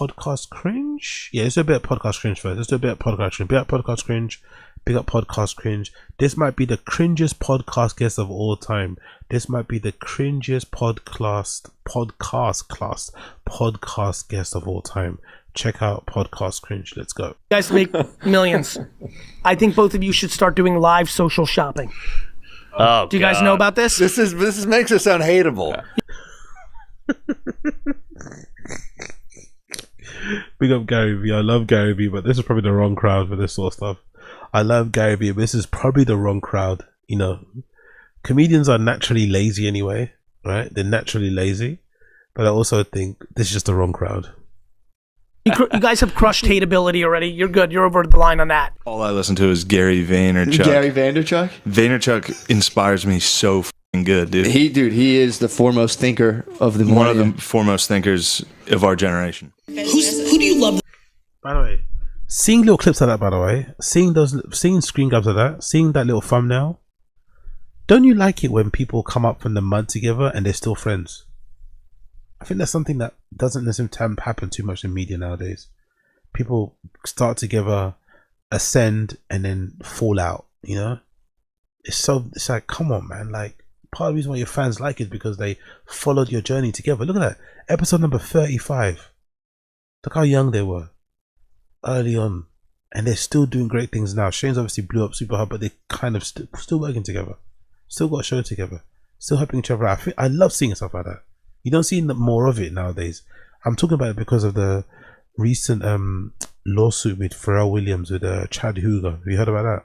podcast cringe. Yeah, let's do a bit of podcast cringe first. Let's do a bit of podcast cringe. Big up podcast cringe. Big up podcast cringe. This might be the cringiest podcast guest of all time. This might be the cringiest podcast guest of all time. Check out podcast cringe. Let's go. You guys make millions. I think both of you should start doing live social shopping. Oh, do you guys know about this? This makes it sound hateable. Big up Gary Vee. I love Gary Vee, but this is probably the wrong crowd for this sort of stuff. I love Gary Vee, but this is probably the wrong crowd. You know, comedians are naturally lazy anyway, right? They're naturally lazy, but I also think this is just the wrong crowd. You guys have crushed hateability already. You're good. You're over the line on that. All I listen to is Gary Vaynerchuk. Gary Vaynerchuk? Vaynerchuk inspires me so fucking good, dude. He is the foremost thinker of the one of the foremost thinkers of our generation. Who do you love? By the way, seeing little clips like that, by the way, seeing screen grabs like that, seeing that little thumbnail, don't you like it when people come up from the mud together and they're still friends? I think that's something that doesn't necessarily happen too much in media nowadays. People start together, ascend, and then fall out, you know? It's like, come on, man. Like, part of the reason why your fans like it is because they followed your journey together. Look at that. Episode number 35. Look how young they were early on. And they're still doing great things now. Shane's obviously blew up super hard, but they kind of still working together. Still got a show together. Still helping each other out. I love seeing stuff like that. You don't see more of it nowadays. I'm talking about it because of the recent lawsuit with Pharrell Williams with Chad Hugo. Have you heard about that?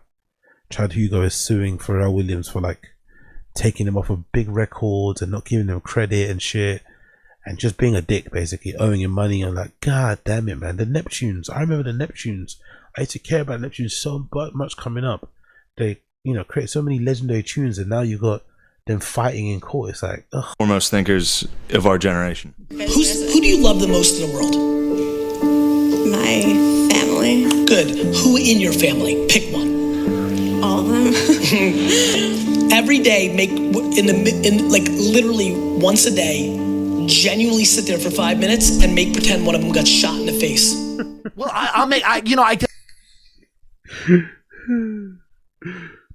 Chad Hugo is suing Pharrell Williams for like taking him off of big records and not giving him credit and shit, and just being a dick, basically owing him money. And like, god damn it, man. The Neptunes. I remember the Neptunes. I used to care about Neptunes so much coming up. They, create so many legendary tunes, and now you got them fighting in court. It's like, ugh. Foremost thinkers of our generation. Who do you love the most in the world? My family. Good. Who in your family? Pick one. All of them. Every day, literally once a day, genuinely sit there for 5 minutes and pretend one of them got shot in the face. Well,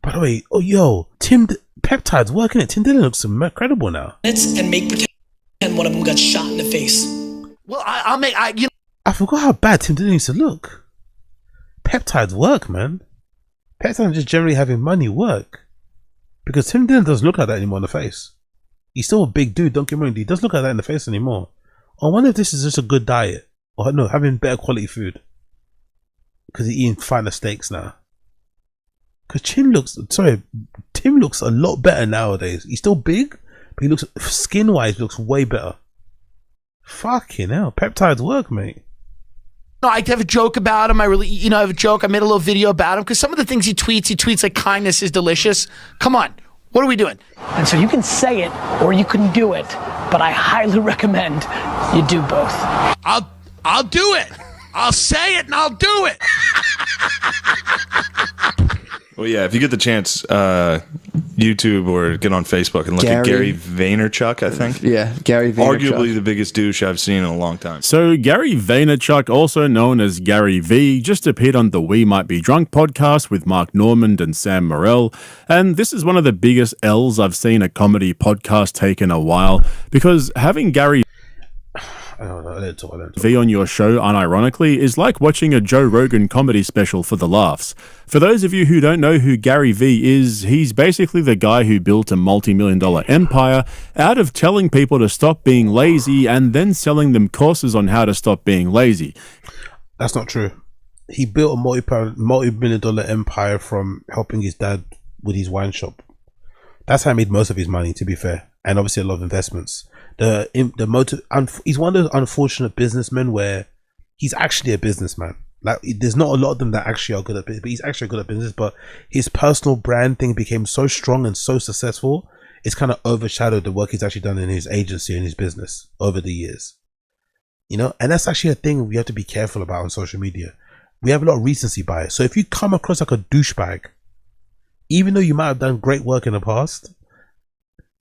By the way, Tim Peptide's working it. Tim Dillon looks incredible now. And pretend one of them got shot in the face. Well, I forgot how bad Tim Dillon used to look. Peptide's work, man. Peptide just generally having money work. Because Tim Dillon doesn't look like that anymore in the face. He's still a big dude, don't get me wrong. He doesn't look like that in the face anymore. I wonder if this is just a good diet. Or no, having better quality food. Because he's eating finer steaks now. Because Tim looks a lot better nowadays. He's still big, but he looks, skin-wise, looks way better. Fucking hell. Peptides work, mate. No, I have a joke about him. I have a joke. I made a little video about him because some of the things he tweets like kindness is delicious. Come on. What are we doing? And so you can say it or you can do it, but I highly recommend you do both. I'll do it. I'll say it and I'll do it. Well, yeah, if you get the chance, YouTube or get on Facebook and look at Gary Vaynerchuk, I think. Yeah, Gary Vaynerchuk. Arguably the biggest douche I've seen in a long time. So Gary Vaynerchuk, also known as Gary V, just appeared on the We Might Be Drunk podcast with Mark Normand and Sam Morril. And this is one of the biggest L's I've seen a comedy podcast take in a while, because having Gary V on your show, unironically, is like watching a Joe Rogan comedy special for the laughs. For those of you who don't know who Gary V is, he's basically the guy who built a multi-million-dollar empire out of telling people to stop being lazy and then selling them courses on how to stop being lazy. That's not true. He built a multi-million-dollar empire from helping his dad with his wine shop. That's how he made most of his money, to be fair, and obviously a lot of investments. He's one of those unfortunate businessmen where he's actually a businessman. Like, there's not a lot of them that actually are good at business, but he's actually good at business. But his personal brand thing became so strong and so successful, it's kind of overshadowed the work he's actually done in his agency and his business over the years. And that's actually a thing we have to be careful about on social media. We have a lot of recency bias. So if you come across like a douchebag, even though you might have done great work in the past,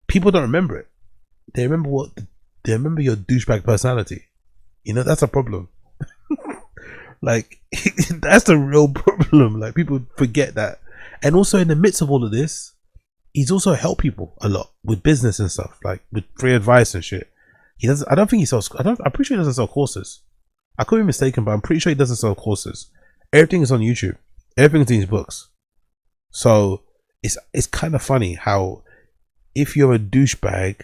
people don't remember it. They remember your douchebag personality. That's a problem. Like that's the real problem. Like people forget that. And also in the midst of all of this, he's also helped people a lot with business and stuff, like with free advice and shit. He doesn't. I don't think he sells. I'm pretty sure he doesn't sell courses. I could be mistaken, but I'm pretty sure he doesn't sell courses. Everything is on YouTube. Everything's in his books. So it's kind of funny how if you're a douchebag,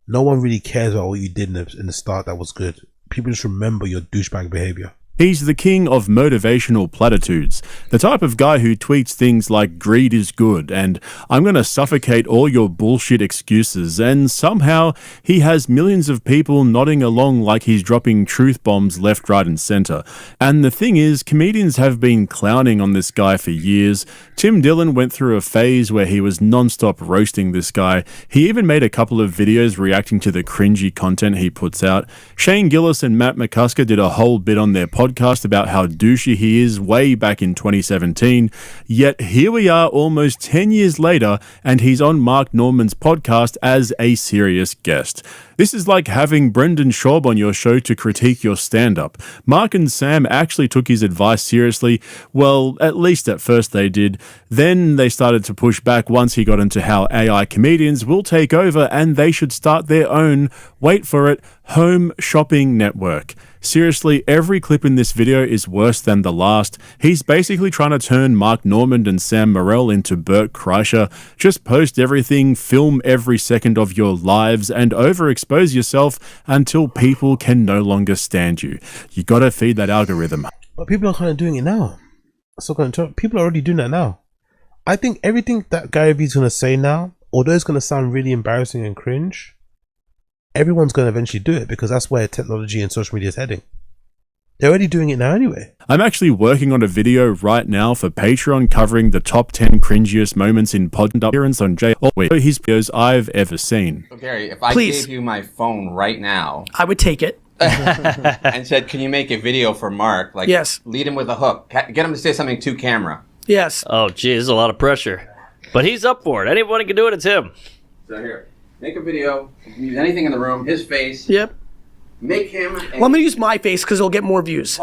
no one really cares about what you did in the start that was good. People just remember your douchebag behavior. He's the king of motivational platitudes, the type of guy who tweets things like greed is good and I'm going to suffocate all your bullshit excuses, and somehow he has millions of people nodding along like he's dropping truth bombs left, right and center. And the thing is, comedians have been clowning on this guy for years. Tim Dillon went through a phase where he was non-stop roasting this guy. He even made a couple of videos reacting to the cringy content he puts out. Shane Gillis and Matt McCusker did a whole bit on their podcast about how douchey he is way back in 2017, yet here we are almost 10 years later and he's on Mark Norman's podcast as a serious guest. This is like having Brendan Schaub on your show to critique your stand-up. Mark and Sam actually took his advice seriously. Well, at least at first they did. Then they started to push back once he got into how AI comedians will take over and they should start their own, wait for it, home shopping network. Seriously, every clip in this video is worse than the last. He's basically trying to turn Mark Norman and Sam Morril into Bert Kreischer. Just post everything, film every second of your lives, and overexpose yourself until people can no longer stand you. You gotta feed that algorithm. But people are kind of doing it now. People are already doing that now. I think everything that Gary Vee's going to say now, although it's going to sound really embarrassing and cringe, everyone's going to eventually do it because that's where technology and social media is heading. They're already doing it now anyway. I'm actually working on a video right now for Patreon covering the top 10 cringiest moments in podcast appearance on Jay his videos I've ever seen. So Gary, if I Please. gave you my phone right now I would take it. and said, can you make a video for Mark? Like, Yes. lead him with a hook. Get him to say something to camera. Yes. Oh, geez, there's a lot of pressure. But he's up for it. Anybody can do it, it's him. So here, make a video. You can use anything in the room. His face. Yep. Make him. Well, I'm going to use my face because it'll get more views.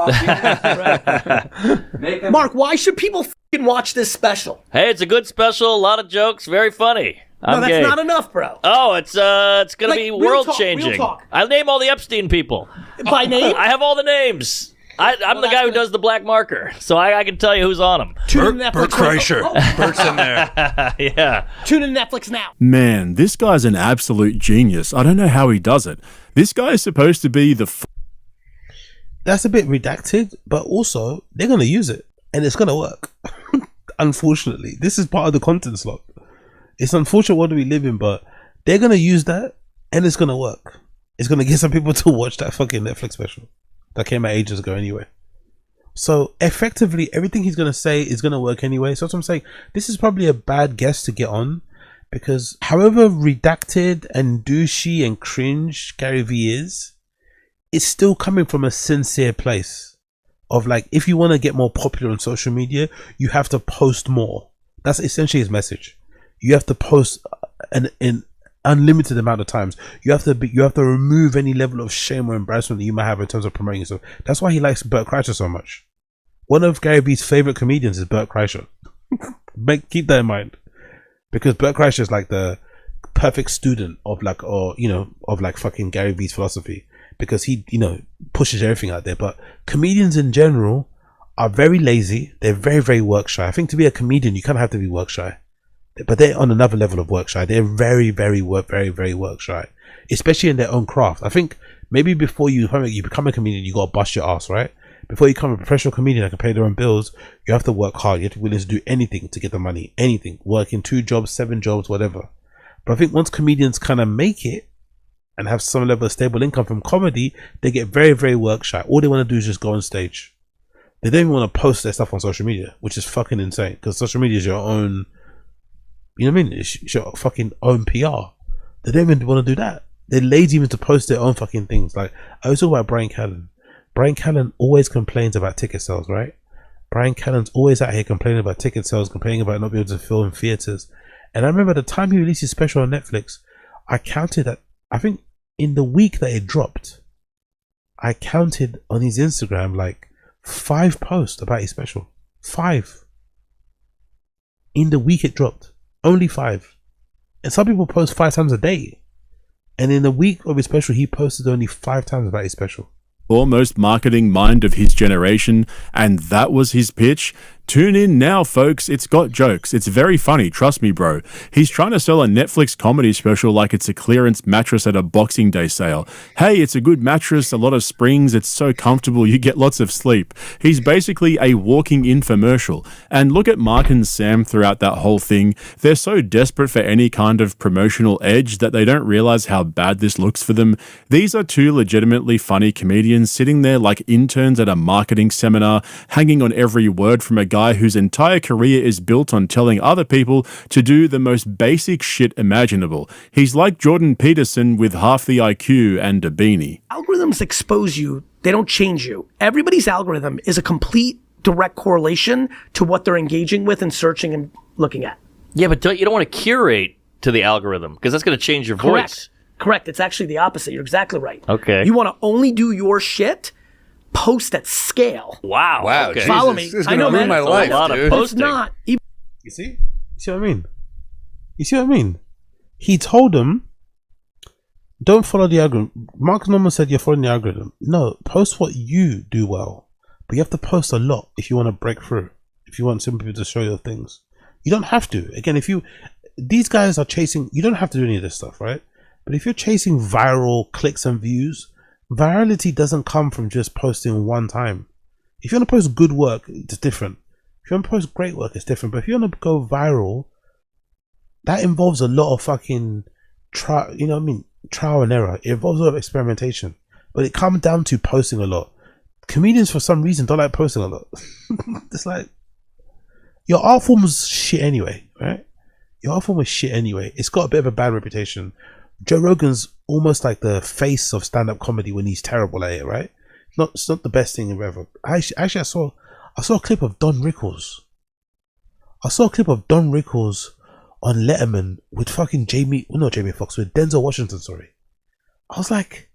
Make him. Mark, why should people f***ing watch this special? Hey, it's a good special, a lot of jokes, very funny. No, I'm that's gay. not enough, bro. Oh, it's gonna Like, be real world talk, changing. real talk. I'll name all the Epstein people. By name? I have all the names. I'm the guy who does the black marker, so I can tell you who's on them. Tune in Netflix. Bert's in there. Yeah. Tune in Netflix now. Man, this guy's an absolute genius. I don't know how he does it. This guy is supposed to be the That's a bit redacted, but also they're going to use it and it's going to work. Unfortunately, this is part of the content slot. It's unfortunate what we live in, but they're going to use that and it's going to work. It's going to get some people to watch that fucking Netflix special that came out ages ago anyway. So effectively, everything he's going to say is going to work anyway. So that's what I'm saying. This is probably a bad guest to get on because however redacted and douchey and cringe Gary Vee is, it's still coming from a sincere place of like, if you want to get more popular on social media, you have to post more. That's essentially his message. You have to post an unlimited amount of times. You have to remove any level of shame or embarrassment that you might have in terms of promoting yourself. That's why he likes Bert Kreischer so much. One of Gary Vee's favorite comedians is Bert Kreischer. Keep that in mind, because Bert Kreischer is like the perfect student of fucking Gary Vee's philosophy, because he pushes everything out there. But comedians in general are very lazy. They're very, very work shy. I think to be a comedian, you kind of have to be work shy. But they're on another level of work shy. They're very, very work shy, especially in their own craft. I think maybe before you become a comedian, you gotta bust your ass, right? Before you become a professional comedian that can pay their own bills, you have to work hard. You have to be willing to do anything to get the money, anything. Working 2 jobs, 7 jobs, whatever. But I think once comedians kind of make it and have some level of stable income from comedy, they get very, very work shy. All they want to do is just go on stage. They don't even want to post their stuff on social media, which is fucking insane, because social media is your own. You know what I mean? It's your fucking own PR. They don't even want to do that. They're lazy even to post their own fucking things. Like, I was talking about Brian Callen. Brian Callen always complains about ticket sales, right? Brian Callen's always out here complaining about ticket sales, complaining about not being able to film in theaters. And I remember the time he released his special on Netflix, I counted that, I think in the week that it dropped, I counted on his Instagram like 5 posts about his special. 5. In the week it dropped. Only 5. And some people post 5 times a day. And in the week of his special, he posted only 5 times about his special. Foremost marketing mind of his generation, and that was his pitch. Tune in now, folks. It's got jokes. It's very funny, trust me, bro. He's trying to sell a Netflix comedy special like it's a clearance mattress at a Boxing Day sale. Hey, it's a good mattress, a lot of springs, it's so comfortable, you get lots of sleep. He's basically a walking infomercial. And look at Mark and Sam throughout that whole thing. They're so desperate for any kind of promotional edge that they don't realize how bad this looks for them. These are 2 legitimately funny comedians sitting there like interns at a marketing seminar, hanging on every word from a guy whose entire career is built on telling other people to do the most basic shit imaginable. He's like Jordan Peterson with half the IQ and a beanie. Algorithms expose you, they don't change you. Everybody's algorithm is a complete direct correlation to what they're engaging with and searching and looking at. Yeah, but you don't want to curate to the algorithm because that's going to change your voice. Correct. It's actually the opposite. You're exactly right. Okay. You want to only do your shit, post at scale. Wow. Okay. Jesus, Follow me. This is I know, gonna ruin man. my life, a lot of dude. posting. It's not. You see? You see what I mean? You see what I mean? He told them, don't follow the algorithm. Mark Norman said you're following the algorithm. No, post what you do well. But you have to post a lot if you want to break through. If you want some people to show your things. You don't have to. Again, these guys are chasing, you don't have to do any of this stuff, right? But if you're chasing viral clicks and views, virality doesn't come from just posting one time. If you want to post good work, it's different. If you want to post great work, it's different. But if you want to go viral, that involves a lot of fucking trial and error. It involves a lot of experimentation. But it comes down to posting a lot. Comedians, for some reason, don't like posting a lot. It's like, your art form was shit anyway, right? Your art form was shit anyway. It's got a bit of a bad reputation. Joe Rogan's almost like the face of stand-up comedy when he's terrible at it, right? It's not the best thing ever. I saw a clip of Don Rickles. I saw a clip of Don Rickles on Letterman with fucking with Denzel Washington, sorry. I was like,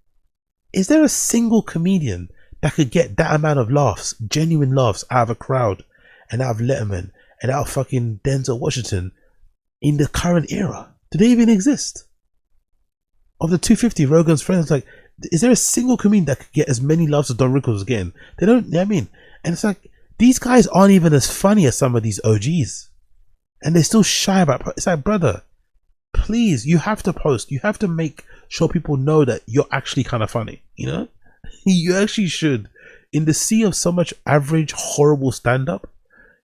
is there a single comedian that could get that amount of laughs, genuine laughs, out of a crowd and out of Letterman and out of fucking Denzel Washington in the current era? Do they even exist? Of the 250, Rogan's friends, like, is there a single comedian that could get as many laughs as Don Rickles was getting? They don't, you know what I mean? And it's like, these guys aren't even as funny as some of these OGs. And they're still shy about it. It's like, brother, please, you have to post. You have to make sure people know that you're actually kind of funny, you know? You actually should. In the sea of so much average, horrible stand-up,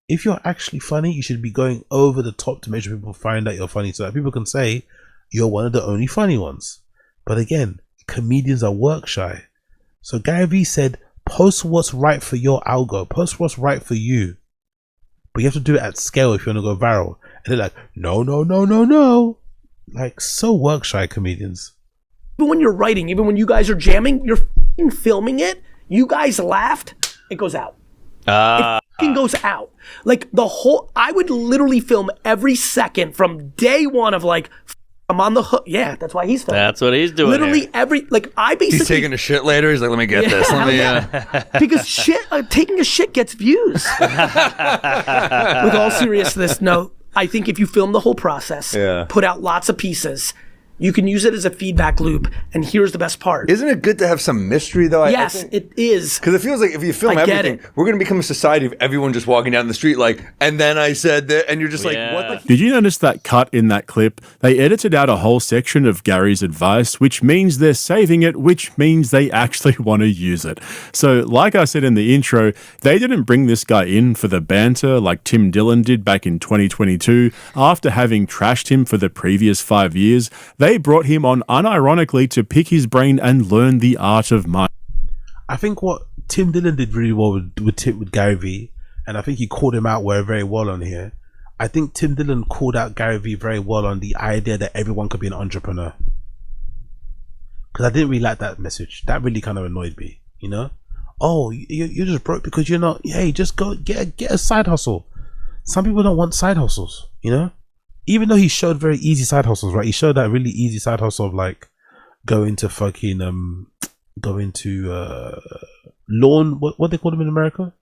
if you're actually funny, you should be going over the top to make sure people find out you're funny so that people can say you're one of the only funny ones. But again, comedians are work shy. So Gary Vee said, post what's right for your algo. Post what's right for you. But you have to do it at scale if you want to go viral. And they're like, no. Like, so work shy comedians. Even when you're writing, even when you guys are jamming, you're f***ing filming it. You guys laughed. It goes out. It f***ing goes out. Like I would literally film every second from day one of like, I'm on the hook. Yeah, that's why he's filming. That's what he's doing. Literally I basically. He's taking a shit later. He's like, let me get this. Let me. Because taking a shit gets views. With all seriousness, no. I think if you film the whole process, put out lots of pieces, you can use it as a feedback loop. And here's the best part. Isn't it good to have some mystery, though? Yes, it is. Because it feels like if you film everything, we're going to become a society of everyone just walking down the street like, and then I said that, and you're just like, what the? Did you notice that cut in that clip? They edited out a whole section of Gary's advice, which means they're saving it, which means they actually want to use it. So, like I said in the intro, they didn't bring this guy in for the banter like Tim Dillon did back in 2022 after having trashed him for the previous 5 years. They brought him on unironically to pick his brain and learn the art of mind. I think what Tim Dillon did really well with Gary Vee, and I think he called him out very well on here. I think Tim Dillon called out Gary Vee very well on the idea that everyone could be an entrepreneur. Because I didn't really like that message. That really kind of annoyed me, you know? Oh, you're just broke because you're not. Hey, just go get a side hustle. Some people don't want side hustles, you know? Even though he showed very easy side hustles, right? He showed that really easy side hustle of like going to lawn. What they call them in America?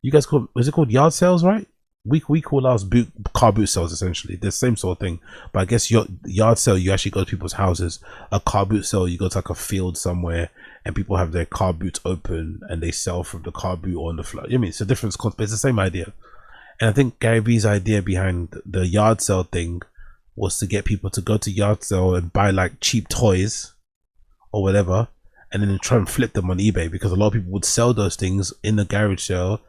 You guys call, is it called yard sales, right? We call ours car boot sales, essentially. The same sort of thing. But I guess your yard sale, you actually go to people's houses. A car boot sale, you go to like a field somewhere and people have their car boots open and they sell from the car boot on the floor. I mean, it's a different concept, but it's the same idea. And I think Gary Vee's idea behind the yard sale thing was to get people to go to yard sale and buy like cheap toys or whatever, and then try and flip them on eBay, because a lot of people would sell those things in the garage sale,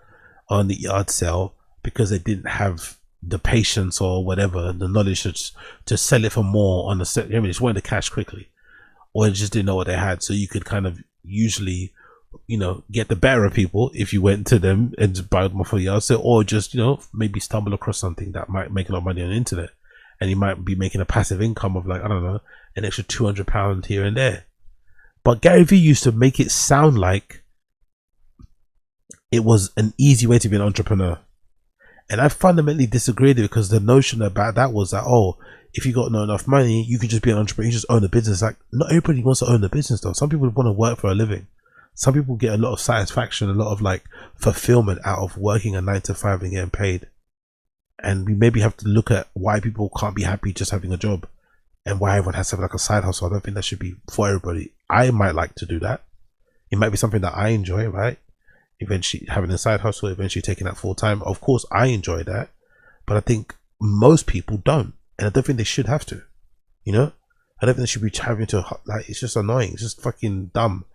on the yard sale, because they didn't have the patience or whatever, the knowledge to sell it for more on the set. I mean, just wanted the cash quickly, or they just didn't know what they had. So you could kind of usually, you know, get the better of people if you went to them and just buy them off a yard sale, or just, you know, maybe stumble across something that might make a lot of money on the internet, and you might be making a passive income of like, I don't know, an extra £200 here and there. But Gary Vee used to make it sound like it was an easy way to be an entrepreneur. And I fundamentally disagreed, because the notion about that was that, oh, if you got not enough money, you could just be an entrepreneur, you just own a business. Like, not everybody wants to own a business though. Some people want to work for a living. Some people get a lot of satisfaction, a lot of like fulfillment out of working a 9 to 5 and getting paid. And we maybe have to look at why people can't be happy just having a job, and why everyone has to have like a side hustle. I don't think that should be for everybody. I might like to do that. It might be something that I enjoy, right? Eventually having a side hustle, eventually taking that full time. Of course I enjoy that, but I think most people don't, and I don't think they should have to, you know. I don't think they should be having to, like, it's just annoying, it's just fucking dumb.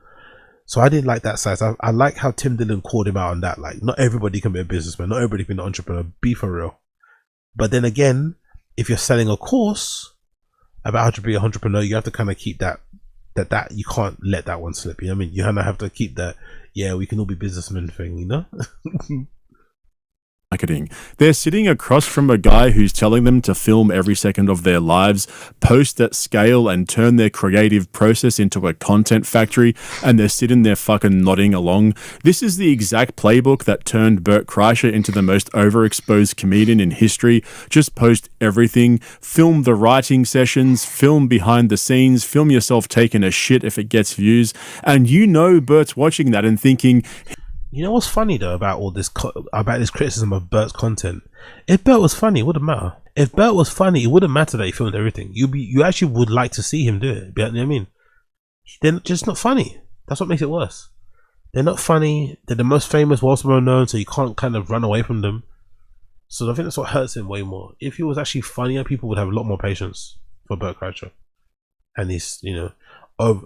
So I didn't like that side. I like how Tim Dillon called him out on that. Like, not everybody can be a businessman, not everybody can be an entrepreneur, be for real. But then again, if you're selling a course about how to be an entrepreneur, you have to kind of keep that you can't let that one slip. You know what I mean? You kind of have to keep that, yeah, we can all be businessmen thing, you know? Marketing. They're sitting across from a guy who's telling them to film every second of their lives, post at scale, and turn their creative process into a content factory, and they're sitting there fucking nodding along. This is the exact playbook that turned Bert Kreischer into the most overexposed comedian in history. Just post everything, film the writing sessions, film behind the scenes, film yourself taking a shit if it gets views, and you know Bert's watching that and thinking, you know what's funny though about all this about this criticism of Bert's content? If Bert was funny, it wouldn't matter. If Bert was funny, it wouldn't matter that he filmed everything. You actually would like to see him do it. You know what I mean? They're just not funny. That's what makes it worse. They're not funny. They're the most famous, most well known, so you can't kind of run away from them. So I think that's what hurts him way more. If he was actually funnier, people would have a lot more patience for Bert Kreischer, and his, you know,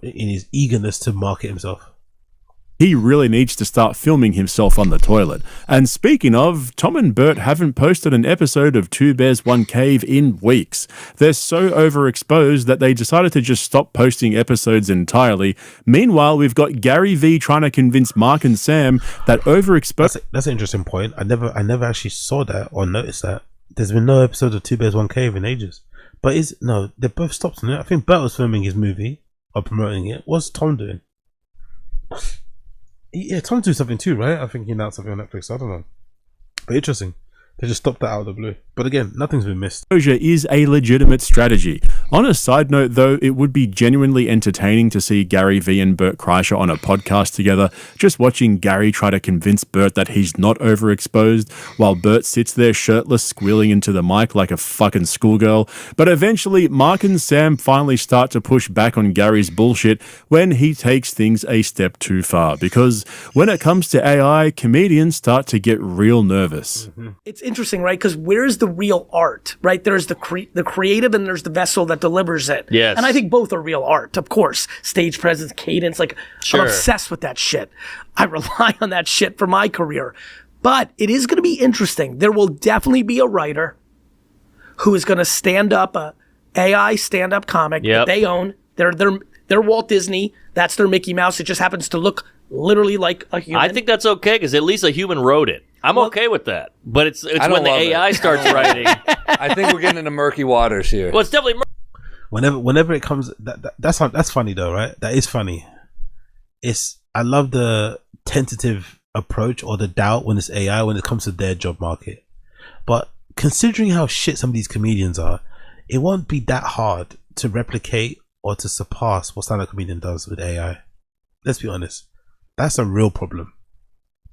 in his eagerness to market himself. he really needs to start filming himself on the toilet. And speaking of, Tom and Bert haven't posted an episode of Two Bears, One Cave in weeks. They're so overexposed that they decided to just stop posting episodes entirely. Meanwhile, we've got Gary Vee trying to convince Mark and Sam that overexposed... That's an interesting point. I never actually saw that or noticed that. There's been no episode of Two Bears, One Cave in ages. But they both stopped on it. I think Bert was filming his movie or promoting it. What's Tom doing? Yeah, Tom's doing something too, right? I think he announced something on Netflix. I don't know. But interesting. They just stopped that out of the blue. But again, nothing's been missed. Exposure is a legitimate strategy. On a side note, though, it would be genuinely entertaining to see Gary Vee and Bert Kreischer on a podcast together, just watching Gary try to convince Bert that he's not overexposed, while Bert sits there shirtless, squealing into the mic like a fucking schoolgirl. But eventually, Mark and Sam finally start to push back on Gary's bullshit when he takes things a step too far. Because when it comes to AI, comedians start to get real nervous. Mm-hmm. It's interesting, right? Because where's the real art, right? There's the creative and there's the vessel that delivers it. Yes. And I think both are real art, of course. Stage presence, cadence, like Sure. I'm obsessed with that shit. I rely on that shit for my career. But it is going to be interesting. There will definitely be a writer who is going to stand up a AI stand-up comic that they own. They're Walt Disney. That's their Mickey Mouse. It just happens to look literally like a human. I think that's okay because at least a human wrote it. I'm okay with that. But it's when the AI starts writing. I think we're getting into murky waters here. Well, it's definitely Whenever it comes, that's funny though, right? That is funny. I love the tentative approach or the doubt when it's AI when it comes to their job market. But considering how shit some of these comedians are, it won't be that hard to replicate or to surpass what stand-up comedian does with AI. Let's be honest. That's a real problem.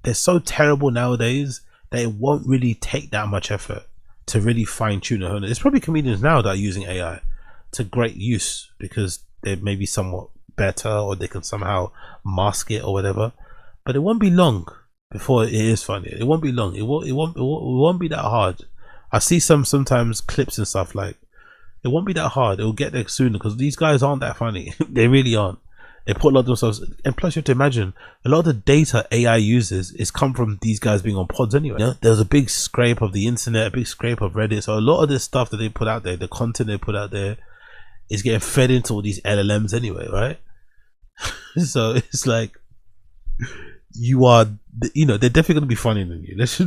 they're so terrible nowadays that it won't really take that much effort to really fine tune and hone it. There's probably comedians now that are using AI to great use because they may be somewhat better or they can somehow mask it or whatever. But it won't be long before it is funny. It won't be long. It won't be that hard. I see sometimes clips and stuff like it won't be that hard. It will get there sooner because these guys aren't that funny. They really aren't. They put a lot of themselves, and plus you have to imagine a lot of the data AI uses is come from these guys being on pods anyway. You know, there's a big scrape of the internet, a big scrape of Reddit. So a lot of this stuff that they put out there, the content they put out there, is getting fed into all these LLMs anyway, right? So it's like they're definitely gonna be funnier than you. Let's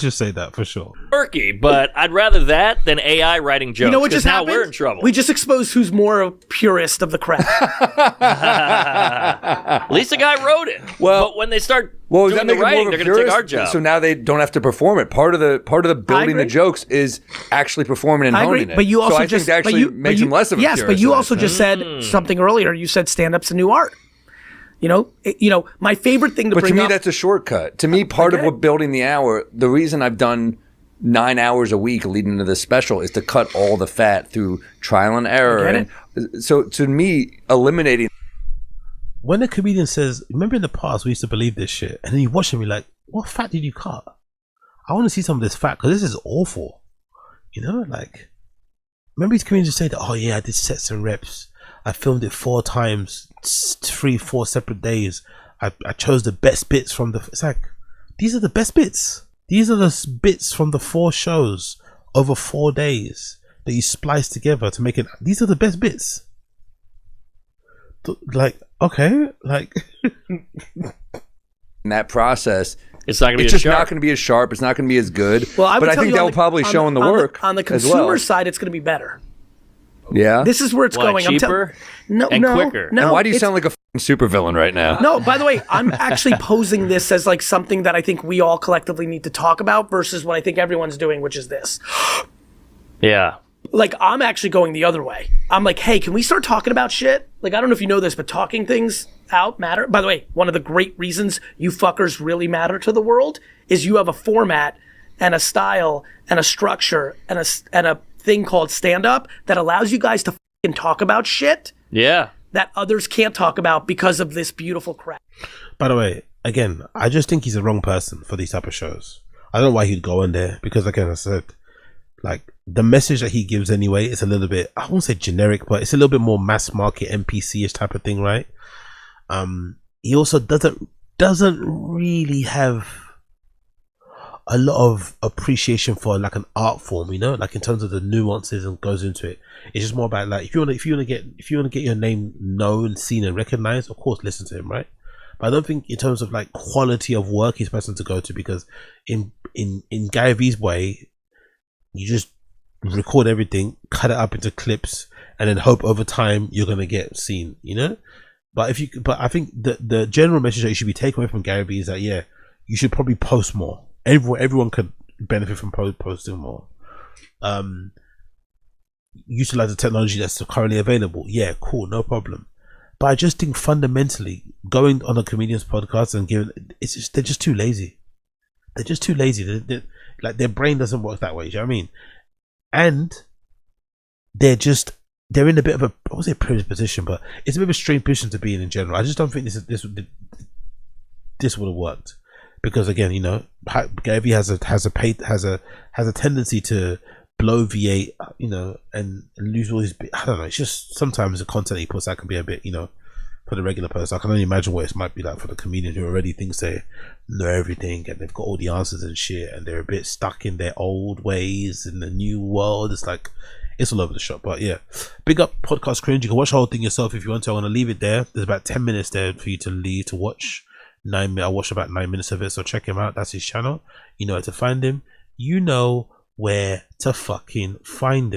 just say that for sure. Quirky, but I'd rather that than AI writing jokes. You know what just now happened? We're in trouble. We just exposed who's more a purist of the crowd. At least the guy wrote it. Well, but when they start does doing that the make it writing, more they're of a going to take our purist? job. So now they don't have to perform it. Part of the building the agree. jokes is actually performing and I honing agree, it. but you also so I just think that actually makes him less of a yes, purist. but you in that also just sense. said something earlier. You said stand-up's a new art. My favorite thing to But bring to me, up. that's a shortcut. To me, part of what building the hour, the reason I've done 9 hours a week leading into this special is to cut all the fat through trial and error. And so to me, eliminating. When a comedian says, remember in the past we used to believe this shit, and then you watch them, you're like, what fat did you cut? I want to see some of this fat because this is awful. You know, like, remember these comedians say that, oh yeah, I did sets and reps. I filmed it 4 times, 3-4 separate days. I chose the best bits from the. It's like, these are the best bits. These are the bits from the 4 shows over 4 days that you splice together to make it. These are the best bits. Like, okay, like. In that process, it's not going to be. It's just not going to be as sharp. It's not going to be as good. Well, but I think that will probably show in the work on the as consumer well. side. It's going to be better. Yeah, this is where it's going. Cheaper no, and quicker. No, and why do you sound like a supervillain right now? No, by the way, I'm actually posing this as like something that I think we all collectively need to talk about versus what I think everyone's doing, which is this. Yeah. Like, I'm actually going the other way. I'm like, hey, can we start talking about shit? Like, I don't know if you know this, but talking things out matter. By the way, one of the great reasons you fuckers really matter to the world is you have a format and a style and a structure and a thing called stand-up that allows you guys to fucking talk about shit. Yeah. That others can't talk about because of this beautiful crap. By the way, again, I just think he's the wrong person for these type of shows. I don't know why he'd go in there because, again, I said, like, the message that he gives anyway is a little bit, I won't say generic, but it's a little bit more mass market NPC-ish type of thing, right? He also doesn't really have a lot of appreciation for like an art form, you know, like in terms of the nuances and goes into it. It's just more about like if you want to get your name known, seen, and recognized, of course, listen to him, right? But I don't think in terms of like quality of work he's person to go to, because in Gary Vee's way, you just record everything, cut it up into clips, and then hope over time you're gonna get seen, you know. But I think the general message that you should be taking away from Gary Vee is that you should probably post more. Everyone could benefit from posting more. Utilize the technology that's currently available. Yeah, cool, no problem. But I just think fundamentally, going on a comedian's podcast and they're just too lazy. They're just too lazy. Like their brain doesn't work that way. Do you know what I mean? And they're in a bit of a, I won't say privileged position, but it's a bit of a strange position to be in general. I just don't think this would have worked. Because again, you know, Gary Vee has a tendency to blow V8, you know, and lose all his. I don't know. It's just sometimes the content he puts out can be a bit, you know, for the regular person. I can only imagine what it might be like for the comedian who already thinks they know everything and they've got all the answers and shit, and they're a bit stuck in their old ways in the new world. It's like it's all over the shop. But yeah, big up Podcast Cringe. You can watch the whole thing yourself if you want to. I'm gonna leave it there. There's about 10 minutes there for you to watch. I watched about 9 minutes of it, so check him out. That's his channel. You know where to find him. You know where to fucking find him.